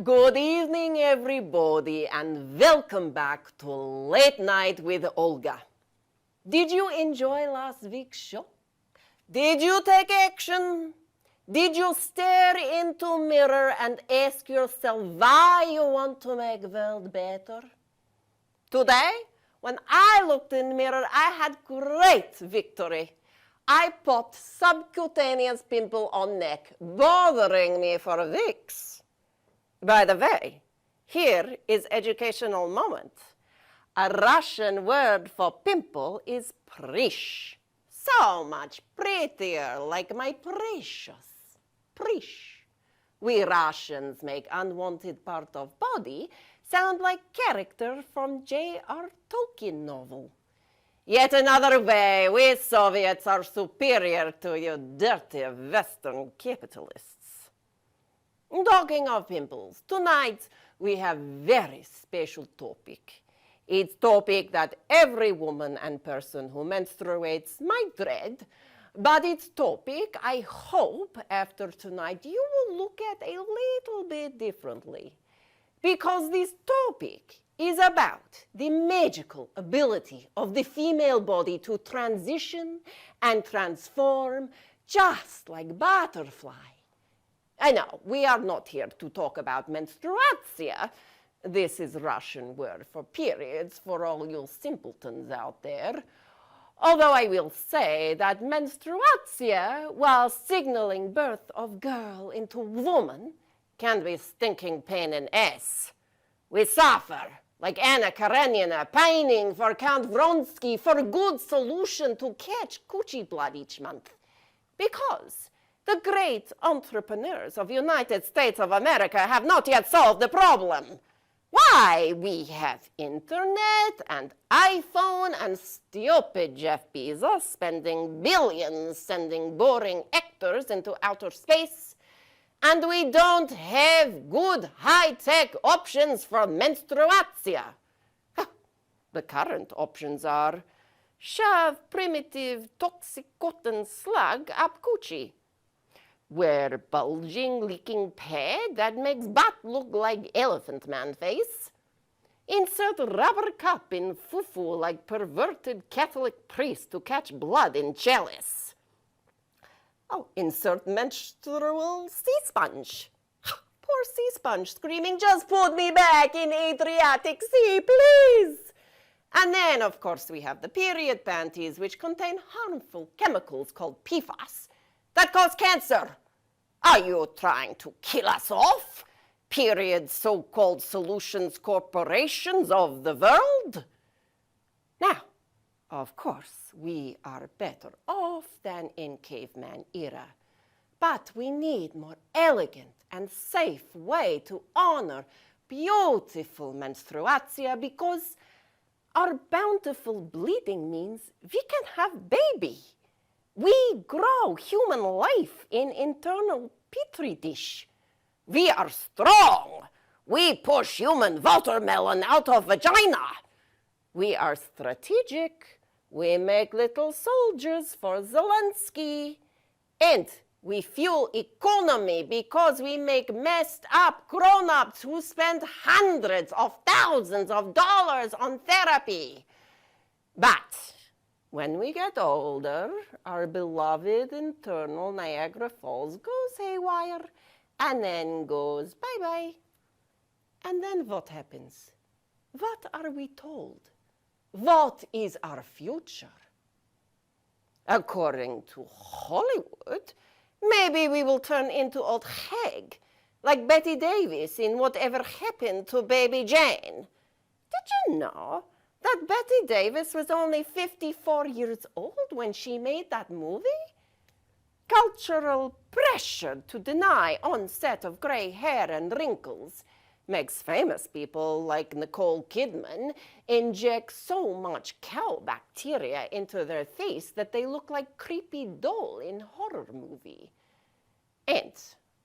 Good evening, everybody, and welcome back to Late Night with Olga. Did you enjoy last week's show? Did you take action? Did you stare into a mirror and ask yourself why you want to make the world better? Today, when I looked in the mirror, I had great victory. I popped subcutaneous pimple on neck, bothering me for weeks. By the way, here is educational moment. A Russian word for pimple is prish. So much prettier, like my precious. Prish. We Russians make unwanted part of body sound like character from J.R. Tolkien novel. Yet another way, we Soviets are superior to you dirty Western capitalists. Talking of pimples, tonight we have very special topic. It's topic that every woman and person who menstruates might dread, but it's topic I hope after tonight you will look at a little bit differently. Because this topic is about the magical ability of the female body to transition and transform just like butterfly. I know, we are not here to talk about menstruatia. This is Russian word for periods for all you simpletons out there. Although I will say that menstruatia, while signaling birth of girl into woman, can be stinking pain in ass. We suffer, like Anna Karenina, pining for Count Vronsky for a good solution to catch coochie blood each month. Because the great entrepreneurs of United States of America have not yet solved the problem. Why, we have internet and iPhone and stupid Jeff Bezos spending billions sending boring actors into outer space. And we don't have good high-tech options for menstruatia. The current options are shove primitive toxic cotton slug up coochie, wear bulging leaking pad that makes butt look like elephant man face, insert rubber cup in fufu like perverted Catholic priest to catch blood in chalice. Oh, insert menstrual sea sponge. Poor sea sponge screaming, just put me back in Adriatic Sea, please. And then, of course, we have the period panties, which contain harmful chemicals called PFAS that cause cancer. Are you trying to kill us off? Period so-called solutions corporations of the world? Now, of course, we are better off than in caveman era, but we need more elegant and safe way to honor beautiful menstruatia because our bountiful bleeding means we can have baby. We grow human life in internal petri dish. We are strong. We push human watermelon out of vagina. We are strategic. We make little soldiers for Zelensky. And we fuel economy because we make messed up grown-ups who spend hundreds of thousands of dollars on therapy. But when we get older, our beloved internal Niagara Falls goes haywire and then goes bye-bye. And then what happens? What are we told? What is our future? According to Hollywood, maybe we will turn into old hag, like Betty Davis in Whatever Happened to Baby Jane. Did you know that Betty Davis was only 54 years old when she made that movie? Cultural pressure to deny onset of gray hair and wrinkles makes famous people like Nicole Kidman inject so much cow bacteria into their face that they look like creepy doll in horror movie. And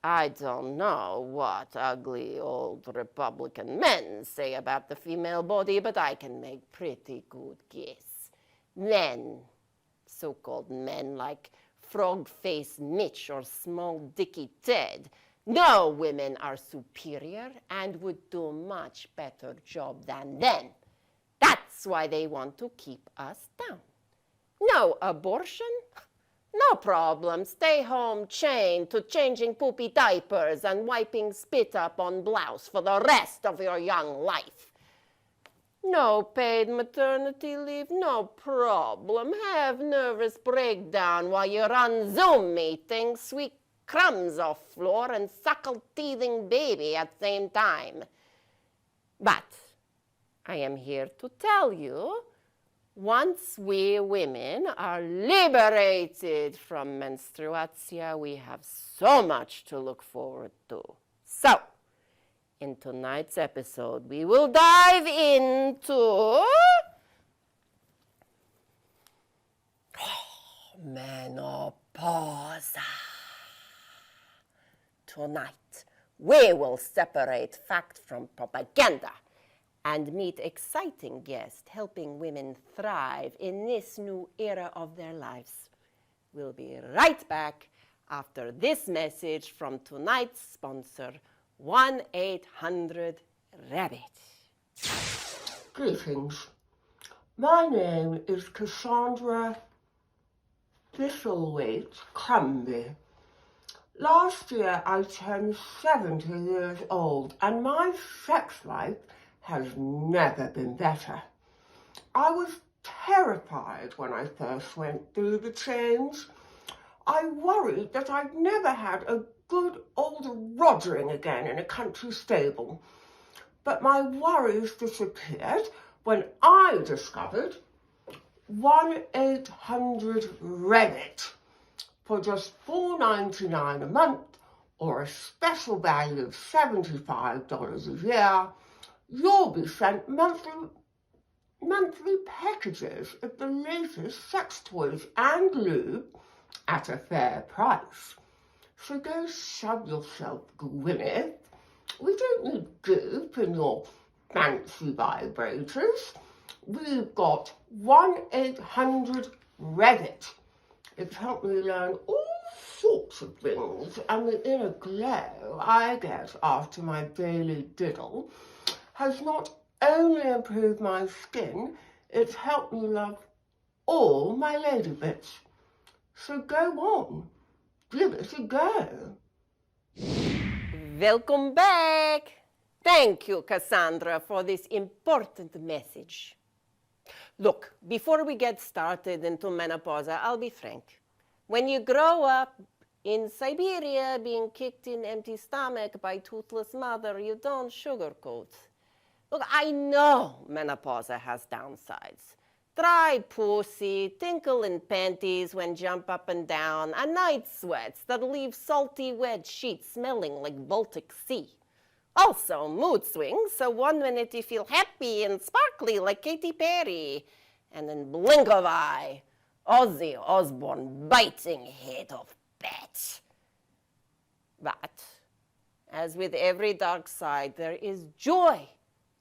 I don't know what ugly old Republican men say about the female body, but I can make pretty good guess. Men, so-called men like Frog-Faced Mitch or Small Dicky Ted, No women are superior and would do a much better job than them. That's why they want to keep us down. No abortion? No problem. Stay home chained to changing poopy diapers and wiping spit up on blouse for the rest of your young life. No paid maternity leave? No problem. Have nervous breakdown while you run Zoom meetings, sweep crumbs off floor and suckle teething baby at same time. But I am here to tell you, once we women are liberated from menstruatia, we have so much to look forward to. So, in tonight's episode, we will dive into menopause. Tonight, we will separate fact from propaganda and meet exciting guests helping women thrive in this new era of their lives. We'll be right back after this message from tonight's sponsor, 1-800-RABBIT. Greetings. My name is Cassandra Thistlethwaite Crumby. Last year I turned 70 years old and my sex life has never been better. I was terrified when I first went through the change. I worried that I'd never had a good old rogering again in a country stable. But my worries disappeared when I discovered 1-800-RABBIT for just $4.99 a month or a special value of $75 a year. You'll be sent monthly packages of the latest sex toys and lube at a fair price. So go shove yourself, Gwyneth. We don't need goop in your fancy vibrators. We've got 1-800-RABBIT. It's helped me learn all sorts of things, and the inner glow I get after my daily diddle has not only improved my skin, it's helped me love all my lady bits. So go on, give it a go. Welcome back. Thank you, Cassandra, for this important message. Look, before we get started into menopause, I'll be frank. When you grow up in Siberia being kicked in empty stomach by toothless mother, you don't sugarcoat. Look, I know menopause has downsides. Dry pussy, tinkle in panties when jump up and down, and night sweats that leave salty wet sheets smelling like Baltic Sea. Also, mood swings, so one minute you feel happy and sparkly like Katy Perry, and in blink of eye, Ozzy Osbourne biting head of bat. But, as with every dark side, there is joy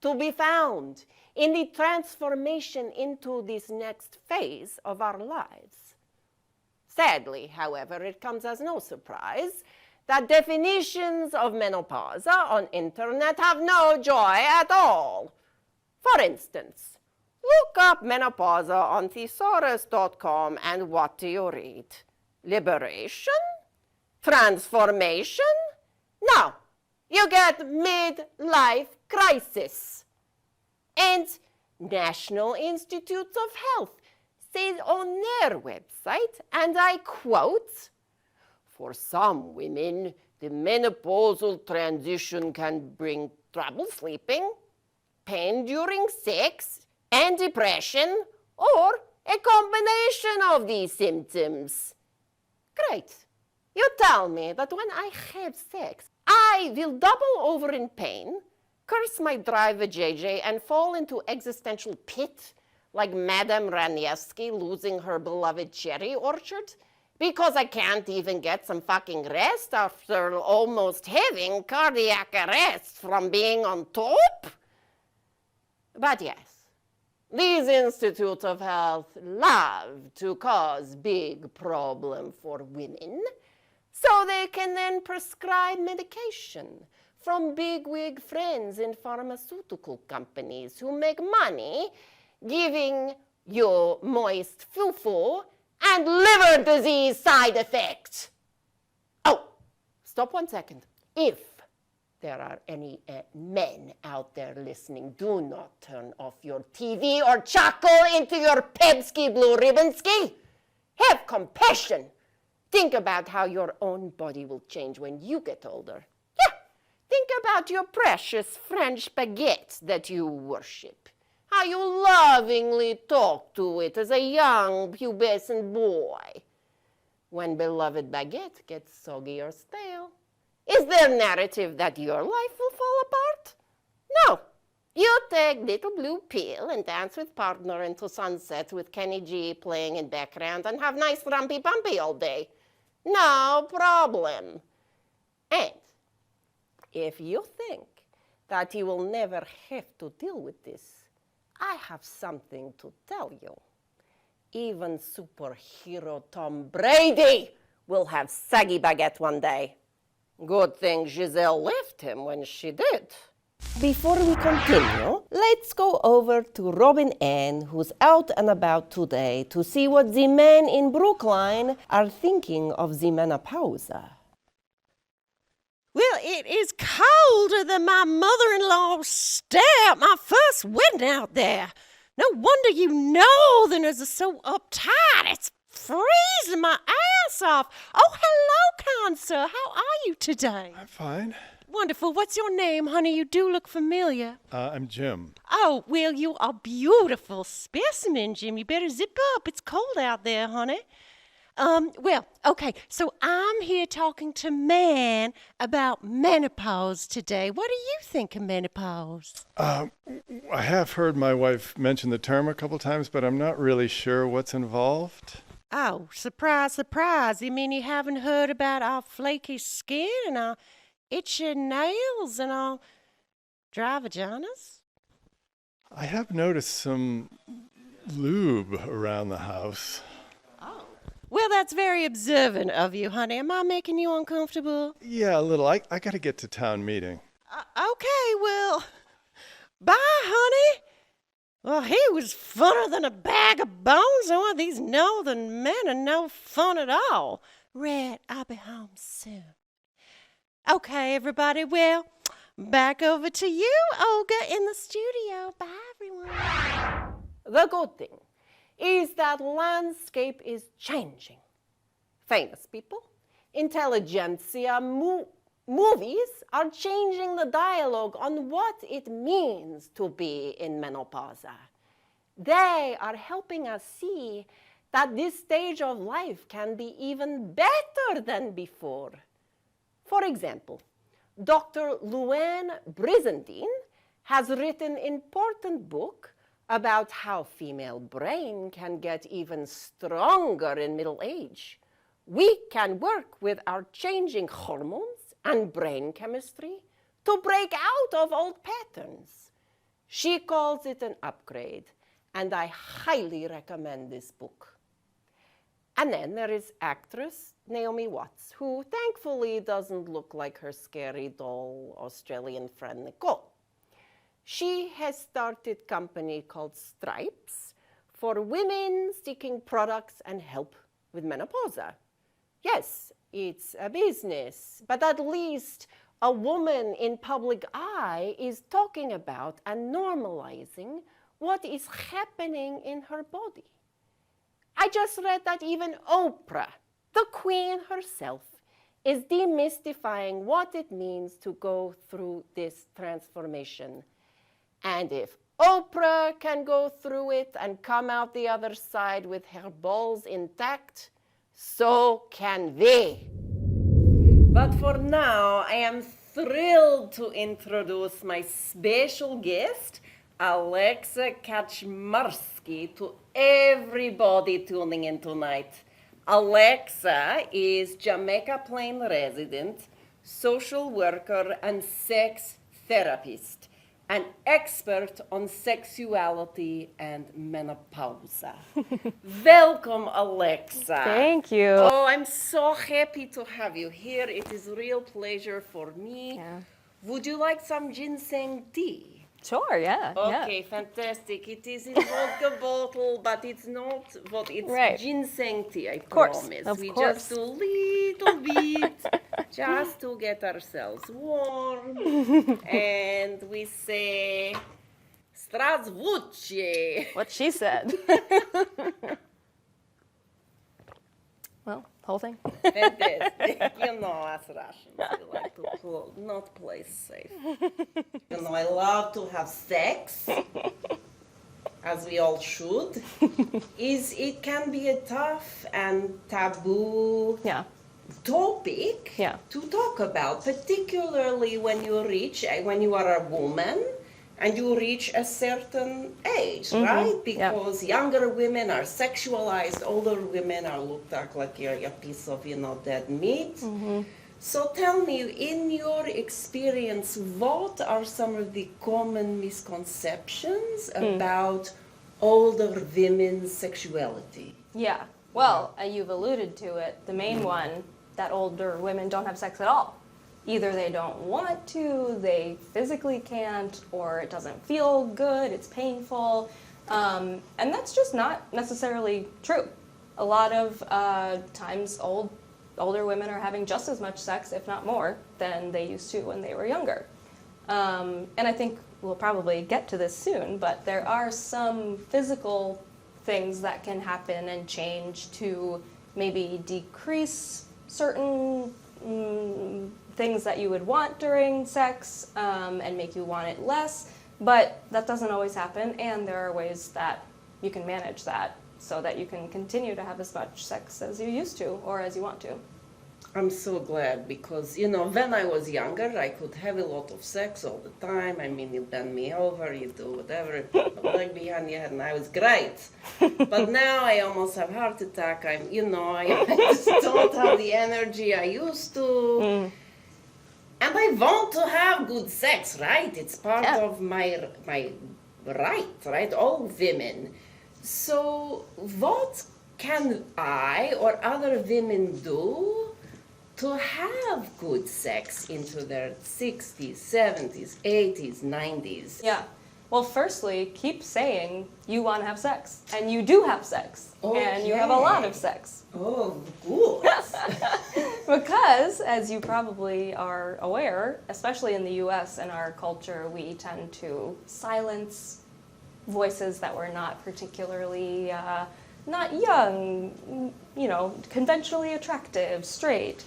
to be found in the transformation into this next phase of our lives. Sadly, however, it comes as no surprise that definitions of menopause on internet have no joy at all. For instance, look up menopause on thesaurus.com and what do you read? Liberation? Transformation? No, you get midlife crisis. And National Institutes of Health says on their website, and I quote, "For some women, the menopausal transition can bring trouble sleeping, pain during sex, and depression, or a combination of these symptoms." Great. You tell me that when I have sex, I will double over in pain, curse my driver JJ, and fall into existential pit like Madame Raniewski losing her beloved cherry orchard because I can't even get some fucking rest after almost having cardiac arrest from being on top? But yes, these Institutes of Health love to cause big problem for women So they can then prescribe medication from bigwig friends in pharmaceutical companies who make money giving you moist fufu and liver disease side effects. Oh, stop 1 second. If there are any men out there listening, do not turn off your TV or chuckle into your Pepsi Blue Ribbonsky. Have compassion. Think about how your own body will change when you get older. Yeah, think about your precious French baguette that you worship. How you lovingly talk to it as a young pubescent boy. When beloved baguette gets soggy or stale, is there narrative that your life will fall apart? No. You take little blue pill and dance with partner into sunset with Kenny G playing in background and have nice rumpy bumpy all day. No problem. And if you think that you will never have to deal with this, I have something to tell you. Even superhero Tom Brady will have saggy baguette one day. Good thing Giselle left him when she did. Before we continue, let's go over to Robin-Anne, who's out and about today, to see what the men in Brookline are thinking of the menopause. Well, it is colder than my mother-in-law's step, my first wedding out there. No wonder you northerners are so uptight. It's freezing my ass off. Oh, hello, Consul. How are you today? I'm fine. Wonderful. What's your name, honey? You do look familiar. I'm Jim. Oh, well, you are beautiful specimen, Jim. You better zip up. It's cold out there, honey. Well, okay, so I'm here talking to Man about menopause today. What do you think of menopause? I have heard my wife mention the term a couple times, but I'm not really sure what's involved. Oh, surprise, surprise. You mean you haven't heard about our flaky skin and our itchy nails and our dry vaginas? I have noticed some lube around the house. Oh. Well, that's very observant of you, honey. Am I making you uncomfortable? Yeah, a little. I got to get to town meeting. Okay, well, bye, honey. Well, he was funner than a bag of bones. Oh, these northern men are no fun at all. Red, I'll be home soon. Okay, everybody, well, back over to you, Olga, in the studio. Bye, everyone. The good thing is that landscape is changing. Famous people, intelligentsia, movies are changing the dialogue on what it means to be in menopause. They are helping us see that this stage of life can be even better than before. For example, Dr. Luann Brizendine has written an important book about how female brain can get even stronger in middle age. We can work with our changing hormones and brain chemistry to break out of old patterns. She calls it an upgrade, and I highly recommend this book. And then there is actress Naomi Watts, who thankfully doesn't look like her scary doll Australian friend Nicole. She has started a company called Stripes for women seeking products and help with menopause. Yes, it's a business, but at least a woman in public eye is talking about and normalizing what is happening in her body. I just read that even Oprah, the queen herself, is demystifying what it means to go through this transformation. And if Oprah can go through it and come out the other side with her balls intact, so can we. But for now, I am thrilled to introduce my special guest, Alexa Kaczmarski, to everybody tuning in tonight. Alexa is Jamaica Plain resident, social worker, and sex therapist. an expert on sexuality and menopause. Welcome, Alexa. Thank you. Oh, I'm so happy to have you here. It is a real pleasure for me. Yeah. Would you like some ginseng tea? Sure, yeah. Okay, fantastic. It is in vodka bottle, but it's not what it's Right. ginseng tea, I course, promise. of We course. just do a little bit just to get ourselves warm. And we say Strasvuce. What she said. Well, whole thing. Fantastic. You know us Russians, we like to not play safe. You know, I love to have sex, as we all should. It can be a tough and taboo Yeah. topic Yeah. to talk about, particularly when you are a woman and you reach a certain age, right? Yeah. Because younger women are sexualized, older women are looked at like you're a piece of, dead meat. So tell me, in your experience, what are some of the common misconceptions about older women's sexuality? Yeah. Well, you've alluded to it. The main one, that older women don't have sex at all. Either they don't want to, they physically can't, or it doesn't feel good, it's painful. And that's just not necessarily true. A lot of times older women are having just as much sex, if not more, than they used to when they were younger. And I think we'll probably get to this soon, but there are some physical things that can happen and change to maybe decrease certain things that you would want during sex and make you want it less, but that doesn't always happen, and there are ways that you can manage that so that you can continue to have as much sex as you used to or as you want to. I'm so glad because, when I was younger, I could have a lot of sex all the time. I mean, you bend me over, you do whatever, leg behind your head, and I was great. But now I almost have heart attack. I just don't have the energy I used to. And I want to have good sex, right? It's part of my right? All women. So what can I or other women do to have good sex into their 60s, 70s, 80s, 90s? Yeah. Well, firstly, keep saying you want to have sex, and you do have sex, and you have a lot of sex. Oh, good. Because, as you probably are aware, especially in the US and our culture, we tend to silence voices that were not particularly, not young, conventionally attractive, straight.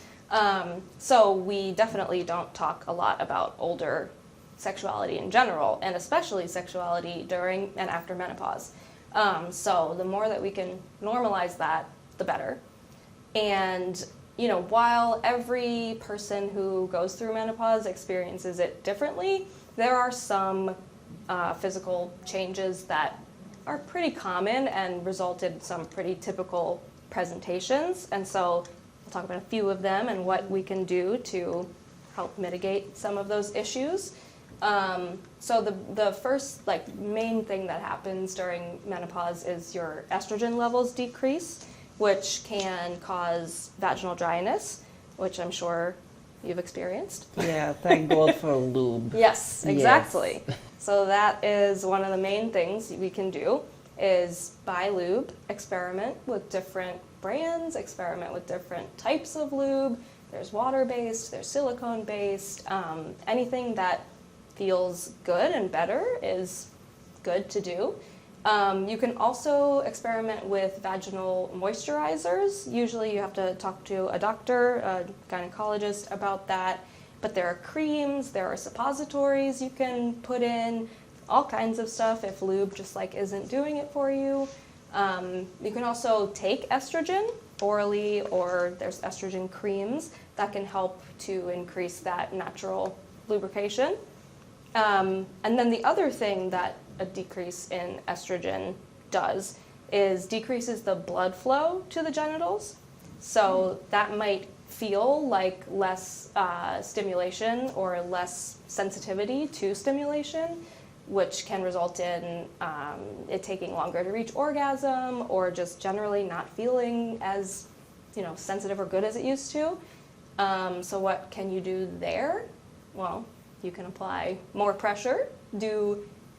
So we definitely don't talk a lot about older sexuality in general, and especially sexuality during and after menopause. So the more that we can normalize that, the better. And, while every person who goes through menopause experiences it differently, there are some physical changes that are pretty common and result in some pretty typical presentations. And so we'll talk about a few of them and what we can do to help mitigate some of those issues. So the first main thing that happens during menopause is your estrogen levels decrease, which can cause vaginal dryness, which I'm sure you've experienced. Yeah, thank God for lube. Yes, exactly. Yes. So that is one of the main things we can do is buy lube, experiment with different brands, experiment with different types of lube. There's water-based, there's silicone-based. Anything that feels good and better is good to do. You can also experiment with vaginal moisturizers. Usually you have to talk to a doctor, a gynecologist about that. But there are creams, there are suppositories you can put in, all kinds of stuff if lube just isn't doing it for you. You can also take estrogen orally, or there's estrogen creams that can help to increase that natural lubrication. And then the other thing that a decrease in estrogen does is decreases the blood flow to the genitals. So that might feel like less stimulation or less sensitivity to stimulation, which can result in it taking longer to reach orgasm or just generally not feeling as sensitive or good as it used to. So what can you do there? Well, you can apply more pressure,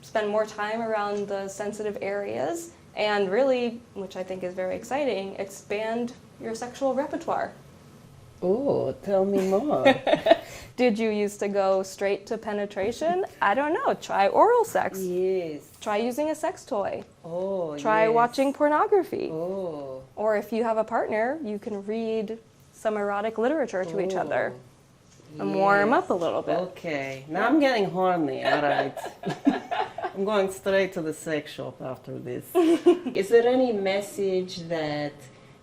spend more time around the sensitive areas, and really, which I think is very exciting, expand your sexual repertoire. Oh, tell me more. Did you used to go straight to penetration? I don't know. Try oral sex. Yes. Try using a sex toy. Oh, Try yes. watching pornography. Oh. Or if you have a partner, you can read some erotic literature to each other and warm up a little bit. Okay. Now I'm getting horny. All right. I'm going straight to the sex shop after this. Is there any message that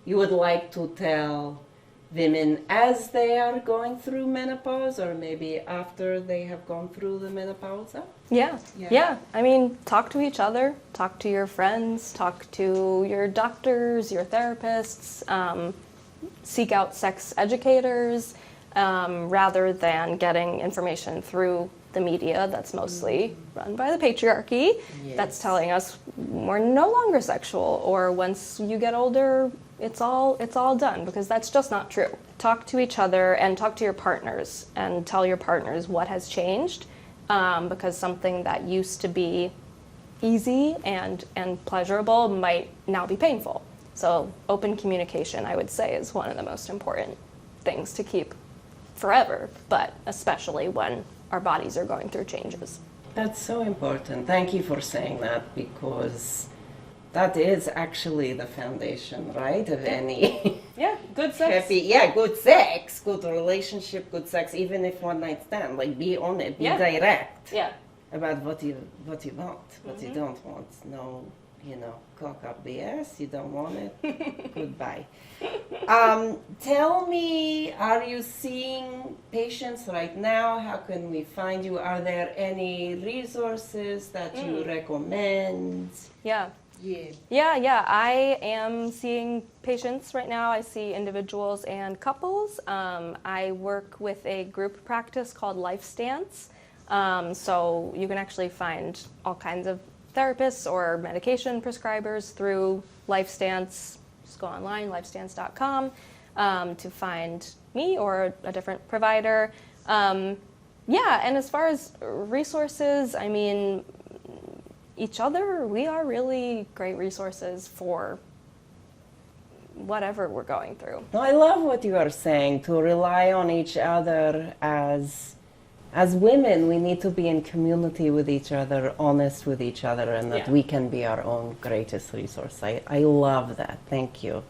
you would like to tell women as they are going through menopause, or maybe after they have gone through the menopause? Yeah. I mean, talk to each other, talk to your friends, talk to your doctors, your therapists, seek out sex educators, rather than getting information through the media that's mostly run by the patriarchy. Yes. That's telling us we're no longer sexual, or once you get older, it's all done, because that's just not true. Talk to each other and talk to your partners and tell your partners what has changed, because something that used to be easy and pleasurable might now be painful. So open communication, I would say, is one of the most important things to keep forever, but especially when our bodies are going through changes. That's so important. Thank you for saying that, because that is actually the foundation, right, of any Yeah, good sex. good sex, good relationship, good sex, even if one night stand. Like, be on it, be direct about what you want, what you don't want. No, cock up BS. You don't want it. Goodbye. Tell me, are you seeing patients right now? How can we find you? Are there any resources that you recommend? Yeah. I am seeing patients right now. I see individuals and couples. I work with a group practice called Life Stance. So you can actually find all kinds of therapists or medication prescribers through Life Stance. Just go online, lifestance.com, to find me or a different provider. And as far as resources, I mean, each other, we are really great resources for whatever we're going through. I love what you are saying, to rely on each other. As women, we need to be in community with each other, honest with each other, and that we can be our own greatest resource. I love that. Thank you.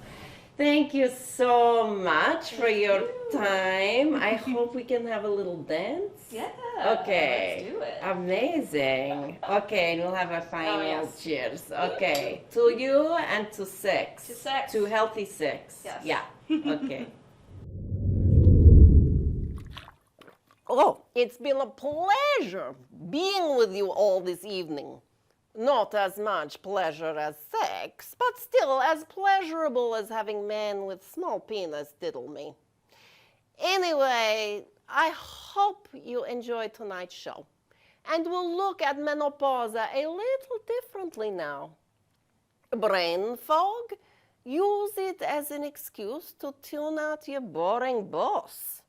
Thank you so much for your time. I hope we can have a little dance. Yeah. Okay. Let's do it. Amazing. Okay, and we'll have a final yes. cheers. Okay. To you and to sex. To sex. To healthy sex. Yes. Yeah. Okay. Oh, it's been a pleasure being with you all this evening. Not as much pleasure as sex, but still as pleasurable as having men with small penis diddle me. Anyway, I hope you enjoyed tonight's show, and we'll look at menopause a little differently now. Brain fog? Use it as an excuse to tune out your boring boss.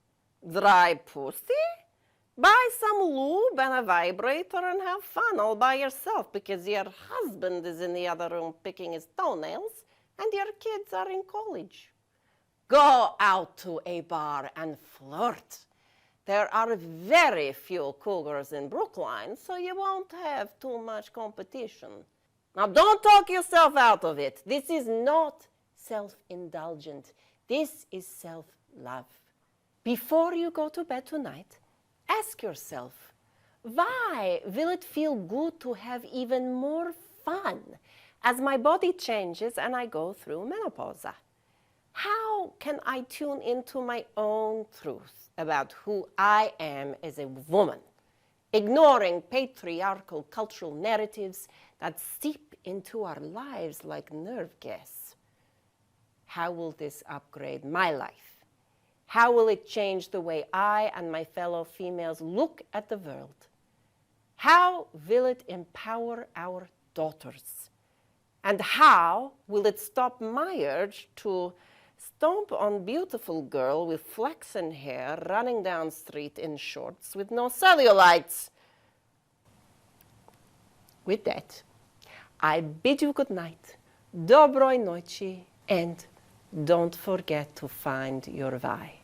Dry pussy? Buy some lube and a vibrator and have fun all by yourself because your husband is in the other room picking his toenails and your kids are in college. Go out to a bar and flirt. There are very few cougars in Brookline, so you won't have too much competition. Now, don't talk yourself out of it. This is not self-indulgent. This is self-love. Before you go to bed tonight, ask yourself, why will it feel good to have even more fun as my body changes and I go through menopause? How can I tune into my own truth about who I am as a woman, ignoring patriarchal cultural narratives that seep into our lives like nerve gas? How will this upgrade my life? How will it change the way I and my fellow females look at the world? How will it empower our daughters? And how will it stop my urge to stomp on beautiful girl with flaxen hair running down street in shorts with no cellulites? With that, I bid you good night, dobroj noci, and don't forget to find your why.